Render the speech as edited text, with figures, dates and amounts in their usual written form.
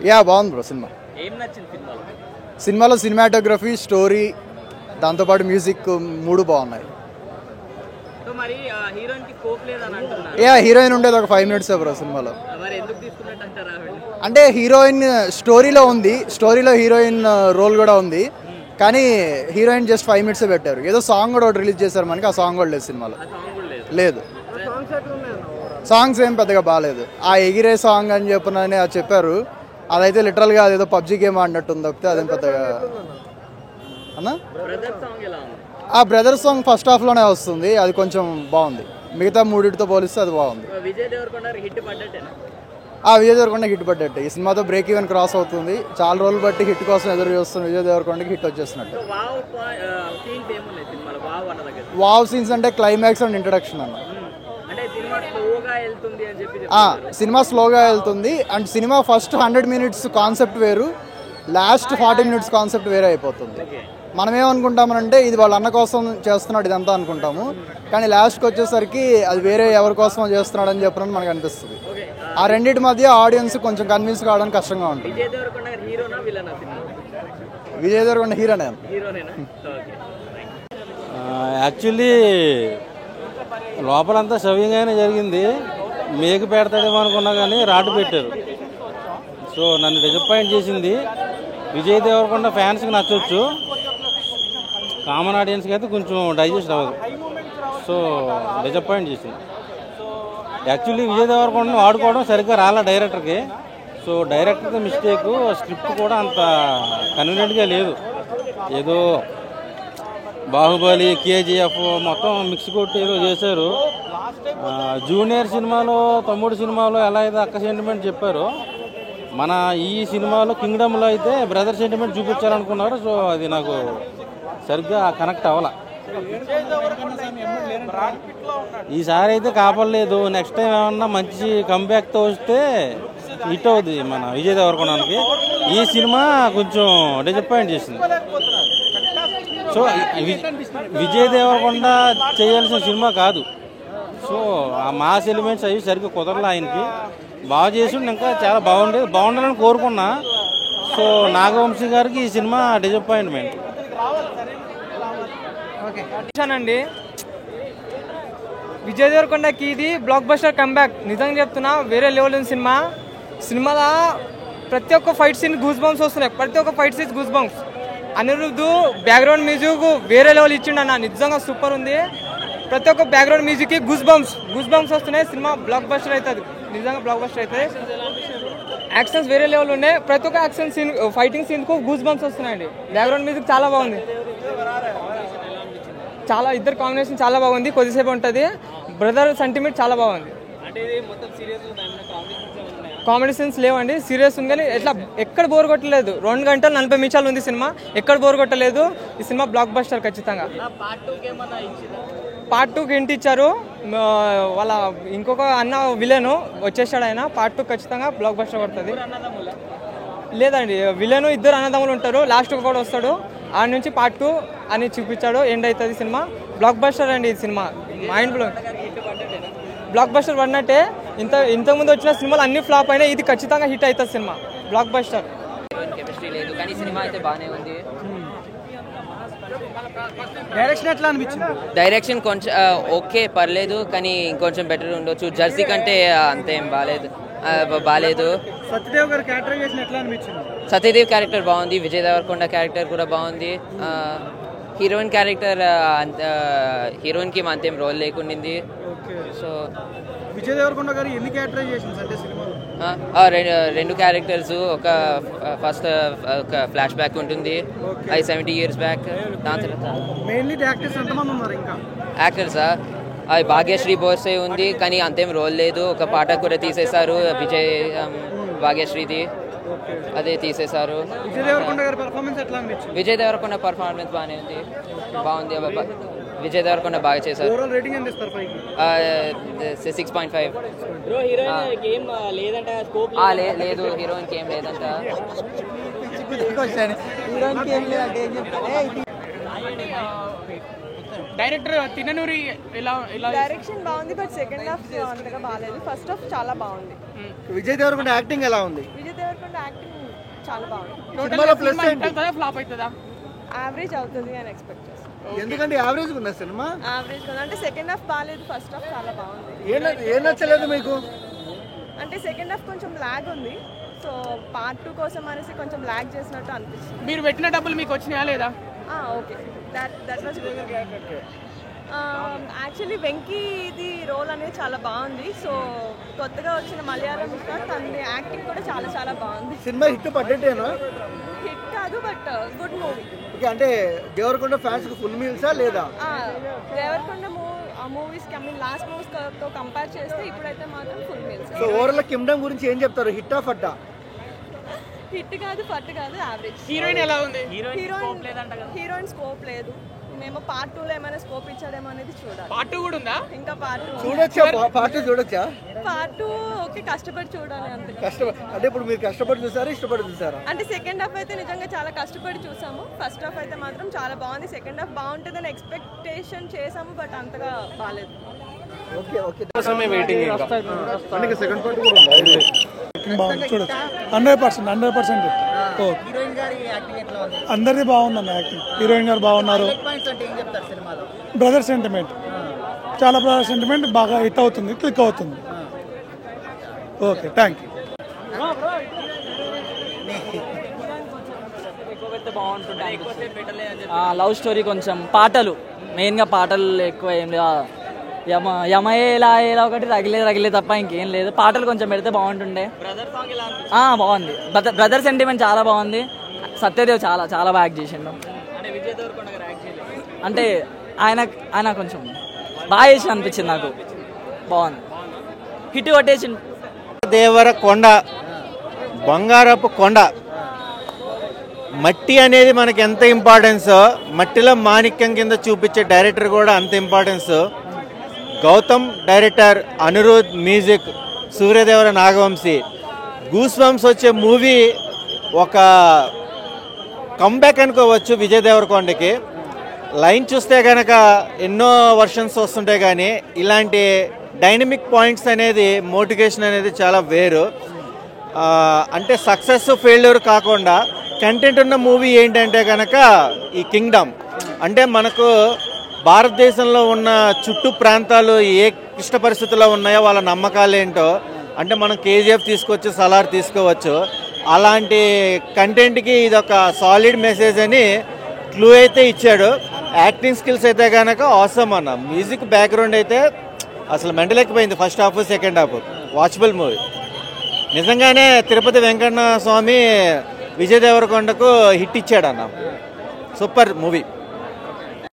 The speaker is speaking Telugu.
యా బాగుంది బ్రో సినిమా. ఏం నచ్చింది సినిమాలో? సినిమాలో సినిమాటోగ్రఫీ, స్టోరీ, దాంతోపాటు మ్యూజిక్ 3 బాగున్నాయి. సో మరి హీరోయిన్ కి స్కోప్ లేదని అంటున్నారు. యా హీరోయిన్ ఉండేది ఒక 5 minutes బ్రో సినిమాలో. మరి ఎందుకు తీసుకున్నట్టు అంటారా? అంటే హీరోయిన్ స్టోరీలో ఉంది, స్టోరీలో హీరోయిన్ రోల్ కూడా ఉంది, కానీ హీరోయిన్ జస్ట్ 5 minutes పెట్టారు. ఏదో సాంగ్ కూడా ఒకటి రిలీజ్ చేశారు మనకి, ఆ సాంగ్ కూడా లేదు సినిమాలో. లేదు, సాంగ్స్ ఏం పెద్దగా బాగాలేదు. ఆ ఎగిరే సాంగ్ అని చెప్పినని అది చెప్పారు, అదైతే లిటరల్గా అదేదో పబ్జీ గేమ్ ఆడినట్టుంది తప్పితే అదేం పెద్దగా అన్నా. ఆ బ్రదర్ సాంగ్ ఫస్ట్ హాఫ్లోనే వస్తుంది, అది కొంచెం బాగుంది. మిగతా 3తో పోలిస్తే అది బాగుంది. విజయ్ దేవరకొండ హిట్ పడ్డట్టే. విజయ్ దేవరకొండ హిట్ పడ్డట్టు. ఈ సినిమాతో బ్రేక్ ఈవెన్ క్రాస్ అవుతుంది. చాలా రోజులు బట్టి హిట్ కోసం ఎదురు చూస్తున్న విజయ్ దేవరకొండకి హిట్ వచ్చేసినట్టు. వావ్ సీన్స్ అంటే క్లైమాక్స్ అండ్ ఇంట్రడక్షన్ అన్న. సినిమా స్లోగా వెళ్తుంది and cinema first 100 minutes concept వేరు, లాస్ట్ 40 minutes కాన్సెప్ట్ వేరే అయిపోతుంది. మనం ఏమనుకుంటామనంటే ఇది వాళ్ళ అన్న కోసం చేస్తున్నాడు ఇదంతా అనుకుంటాము, కానీ లాస్ట్కి వచ్చేసరికి అది వేరే ఎవరి కోసమో చేస్తున్నాడు అని చెప్పినట్టు మనకు అనిపిస్తుంది. ఆ రెండింటి మధ్య ఆడియన్స్ కొంచెం కన్విన్స్ కావడానికి కష్టంగా ఉంటుంది. విజయ్ దేవరకొండ హీరోనే. యాక్చువల్లీ లోపలంతా సవ్యంగానే జరిగింది. మేకు పెడతాడేమో అనుకున్నా కానీ రాడ్ పెట్టారు. సో నన్ను డిసప్పాయింట్ చేసింది. విజయ్ దేవరకొండ ఫ్యాన్స్కి నచ్చవచ్చు, కామన్ ఆడియన్స్కి అయితే కొంచెం డైజెస్ట్ అవ్వదు. సో డిసప్పాయింట్ చేసింది. యాక్చువల్లీ విజయ్ దేవరకొండను వాడుకోవడం సరిగ్గా రాలే డైరెక్టర్కి. సో డైరెక్టర్కి మిస్టేకు, స్క్రిప్ట్ కూడా అంత కన్వీనియంట్గా లేదు. ఏదో బాహుబలి, కేజీఎఫ్ మొత్తం మిక్స్ కొట్టి ఏదో చేశారు. జూనియర్ సినిమాలో, తమ్ముడు సినిమాలో ఎలా అయితే అక్క సెంటిమెంట్ చెప్పారో, మన ఈ సినిమాలో కింగ్డమ్లో అయితే బ్రదర్ సెంటిమెంట్ చూపించాలనుకున్నారు. సో అది నాకు సరిగ్గా కనెక్ట్ అవ్వాల. ఈసారి అయితే కాపాడలేదు. నెక్స్ట్ టైం ఏమన్నా మంచి కంబ్యాక్తో వస్తే హిట్ అవుతుంది మన విజయ్ దేవరకొండకి. ఈ సినిమా కొంచెం డిసప్పాయింట్ చేసింది. సో విజయ్ దేవరకొండ చేయాల్సిన సినిమా కాదు. సో ఆ మాస్ ఎలిమెంట్స్ అవి సరిగ్గా కుదరలే ఆయనకి. బాగా చేసి ఇంకా చాలా బాగుండాలని కోరుకున్నా. సో నాగవంశీ గారికి ఈ సినిమా డిసప్పాయింట్మెంట్. అండి విజయ్ దేవరకొండకి ఇది బ్లాక్ బస్టర్ కంబ్యాక్. నిజంగా చెప్తున్నా, వేరే లెవెల్ ఉంది సినిమా. సినిమాలో ప్రతి ఒక్క ఫైట్ సీన్ గూస్ బంప్స్ వస్తున్నాయి. ప్రతి ఒక్క fight scene goose bumps. Anirudh background music వేరే లెవెల్ ఇచ్చిండు అన్న, నిజంగా సూపర్ ఉంది. ప్రతి ఒక్క బ్యాక్గ్రౌండ్ మ్యూజిక్కి గూస్ బంప్స్ వస్తున్నాయి. సినిమా బ్లాక్ బస్టర్ అవుతుంది, నిజంగా బ్లాక్ బస్టర్ అవుతుంది. యాక్షన్స్ వేరే లెవెల్ ఉన్నాయి. ప్రతి ఒక్క యాక్షన్ సీన్, ఫైటింగ్ సీన్కు గూస్ బంప్స్ వస్తున్నాయండి. బ్యాక్గ్రౌండ్ మ్యూజిక్ చాలా బాగుంది. చాలా ఇద్దరు కాంబినేషన్ చాలా బాగుంది. కొద్దిసేపు ఉంటుంది. బ్రదర్ సెంటిమెంట్ చాలా బాగుంది. కామెడీ సీన్స్ లేవండి, సీరియస్ ఉంది. కానీ ఎట్లా ఎక్కడ బోర్ కొట్టలేదు. 2 గంటలు 40 నిమిషాలు ఉంది సినిమా, ఎక్కడ బోర్ కొట్టలేదు. ఈ సినిమా బ్లాక్ బస్టర్ ఖచ్చితంగా. పార్ట్ 2కి ఇంటి ఇచ్చారు. వాళ్ళ ఇంకొక అన్న విలన్ వచ్చేసాడు, ఆయన పార్ట్ 2 ఖచ్చితంగా బ్లాక్ బస్టర్ పడుతుంది. లేదండి, విలన్ ఇద్దరు అన్నదమ్ములు ఉంటారు, లాస్ట్కి కూడా వస్తాడు. ఆ నుంచి పార్ట్ 2 అని చూపించాడు. ఎండ్ అవుతుంది సినిమా. బ్లాక్ బస్టర్ అండి ఈ సినిమా. Mind blowing. బ్లాక్ బస్టర్ పడినట్టే. ఇంతకుముందు వచ్చిన సినిమాలు అన్ని ఫ్లాప్ అయినా ఇది ఖచ్చితంగా హిట్ అవుతుంది సినిమా. Block buster. కెమిస్ట్రీ లేదు కానీ సినిమా అయితే బాగానే ఉంది. డైరెక్షన్ ఎట్లా అనిపించింది? డైరెక్షన్ కొంచెం ఓకే, పర్లేదు, కానీ ఇంకొంచెం బెటర్ ఉండొచ్చు. జెర్సీ కంటే అంతేం బాగాలేదు. సత్యదేవ్ గారి క్యారెక్టరైజేషన్ ఎట్లా అనిపించింది? సత్యదేవ్ క్యారెక్టర్ బాగుంది. విజయ్ దేవరకొండ క్యారెక్టర్ కూడా బాగుంది. హీరోయిన్ క్యారెక్టర్ హీరోయిన్కి అంతేం రోల్ లేకుండింది. సో విజయ్ దేవరకొండ గారు ఎన్ని క్యారెక్టరైజేషన్స్ అంటే సినిమాలో? 2 క్యారెక్టర్స్. ఒక ఫస్ట్ ఒక ఫ్లాష్ బ్యాక్ ఉంటుంది, 70 years బ్యాక్. దాని తర్వాత మెయిన్లీ యాక్టర్స్ ఎంతమంది ఉన్నారు? ఇంకా యాక్టర్సా? భాగ్యశ్రీ బోసే ఉంది, కానీ అంతేం రోల్ లేదు. ఒక పాట కూడా తీసేశారు భాగ్యశ్రీది, అదే తీసేశారు. విజయ్ దేవరకొండ గారి పర్ఫార్మెన్స్ ఎట్లా అనిపించింది? విజయ్ దేవరకొండ పర్ఫార్మెన్స్ బాగానే ఉంది, బాగుంది. విజయ్ దేవరకొండ బాగా చేశారు. 6.5. లేదు, హీరోయిన్కి ఏం లేదంట. డైరెక్టర్ తిననూరి ఎలా డైరెక్షన్ బాగుంది బట్ సెకండ్ హాఫ్ అంతగా బాగాలేదు. ఫస్ట్ హాఫ్ చాలా బాగుంది. విజయ్ దేవరకొండ యాక్టింగ్ ఎలా ఉంది? విజయ్ దేవరకొండ యాక్టింగ్ చాలా బాగుంది. ఫ్లాప్ అవుతుందా? యావరేజ్ అవుతుంది అని ఎక్స్పెక్ట్ చేస్తాను. ఎందుకంటే యావరేజ్ ఉందా సినిమా? యావరేజ్ అంటే సెకండ్ హాఫ్ బాగాలేదు, ఫస్ట్ హాఫ్ చాలా బాగుంది. ఏం నచ్చలేదు మీకు? అంటే సెకండ్ హాఫ్ కొంచెం లాగ్ ఉంది. సో పార్ట్ 2 కోసం అనేసి కొంచెం లాగ్ చేసినట్టు అనిపిస్తుంది. మీరు పెట్టిన డబ్బులు మీకు వచ్చినాయా లేదా? ఓకే, దట్ వాజ్ యాక్చువల్లీ వెంకీది రోల్ అనేది చాలా బాగుంది. సో కొత్తగా వచ్చిన మలయాళం తనది యాక్టింగ్ కూడా చాలా చాలా బాగుంది. సినిమా హిట్ పడ్డట్టేనా? హిట్ కాదు బట్ గుడ్ మూవీ. అంటే దేవరకొండ ఫ్యాన్స్ కి ఫుల్ మీల్సా లేదా? దేవరకొండ మూవీస్ కి లాస్ట్ మూవీస్ తో కంపేర్ చేస్తే ఇప్పుడైతే మాత్రం full meals. So overall Kingdom గురించి ఏం చెప్తారు? హిట్టా ఫట్టా? హిట్ కాదు, ఫట్ కాదు, యావరేజ్. హీరోయిన్ ఎలా ఉంది? హీరోయిన్ స్కోప్ లేదు. మేము పార్ట్ 2 లో ఏమైనా స్కోప్ ఇచ్చాడేమో అనేది చూడాలి. పార్ట్ 2 కూడా ఉందా? ఇంకా పార్ట్ 2 చూడొచ్చా? పార్ట్ 2 చూడొచ్చా? పార్ట్ 2 ఓకే, కష్టపడి చూడాలి అంతే. అంటే ఇప్పుడు మీరు కష్టపడి చూసారా, ఇష్టపడి చూసారా? అంటే సెకండ్ హాఫ్ అయితే నిజంగా చాలా కష్టపడి చూసాము. ఫస్ట్ హాఫ్ అయితే మాత్రం చాలా బాగుంది. సెకండ్ హాఫ్ బాగుంటుందని ఎక్స్పెక్టేషన్ చేసాము బట్ అంతగా బాగాలేదు. Okay okay. సెకండ్ పార్ట్ కూడా ఉంది. బాగుంది, చూడొచ్చు. 100%. అందరిది బాగుందన్న యాక్టింగ్. హీరోయిన్ గారు బాగున్నారు. బ్రదర్ సెంటిమెంట్, చాలా బ్రదర్ సెంటిమెంట్ బాగా హిట్ అవుతుంది, క్లిక్ అవుతుంది. Okay, thank you. Love story కొంచెం, పాటలు మెయిన్గా పాటలు ఎక్కువ ఏం లేదు. యమయే ఇలా ఒకటి రగిలే తప్ప ఇంకేం లేదు. పాటలు కొంచెం పెడితే బాగుంటుండే. బాగుంది. బ్రదర్ సెంటిమెంట్ చాలా బాగుంది. సత్యదేవ్ చాలా చాలా బాగా యాక్ట్ చేసిండు. అంటే ఆయన కొంచెం బాగా చేసి అనిపించింది నాకు. బాగుంది, హిట్ కొట్టేసిండు. దేవరకొండ బంగారపు కొండ. మట్టి అనేది మనకి ఎంత ఇంపార్టెన్స్, మట్టిలో మాణిక్యం కింద చూపించే డైరెక్టర్ కూడా అంత importance. Gautam director, Anirudh music, Suryadevara Nagavamsi. Goosebumps వచ్చే మూవీ ఒక కంబ్యాక్ అనుకోవచ్చు విజయ్ దేవరకొండకి. లైన్ చూస్తే కనుక ఎన్నో వర్షన్స్ వస్తుంటాయి కానీ ఇలాంటి డైనమిక్ పాయింట్స్ అనేది, మోటివేషన్ అనేది చాలా వేరు. అంటే సక్సెస్ ఫెయిల్యూర్ కాకుండా కంటెంట్ ఉన్న మూవీ ఏంటంటే కనుక ఈ కింగ్డమ్. అంటే మనకు భారతదేశంలో ఉన్న చుట్టూ ప్రాంతాలు ఏ క్లిష్ట పరిస్థితుల్లో ఉన్నాయో వాళ్ళ నమ్మకాలు ఏంటో, అంటే మనం కేజీఎఫ్ తీసుకోవచ్చు, సలార్ తీసుకోవచ్చు. అలాంటి కంటెంట్కి ఇది ఒక సాలిడ్ మెసేజ్ అని క్లూ అయితే ఇచ్చాడు. యాక్టింగ్ స్కిల్స్ అయితే కనుక ఆసమ్ అన్న. మ్యూజిక్ బ్యాక్గ్రౌండ్ అయితే అసలు మెంటలెక్కిపోయింది. First half, second half watchable movie. నిజంగానే తిరుపతి వెంకన్న స్వామి విజయ్ దేవరకొండకు హిట్ ఇచ్చాడు అన్న. Super movie.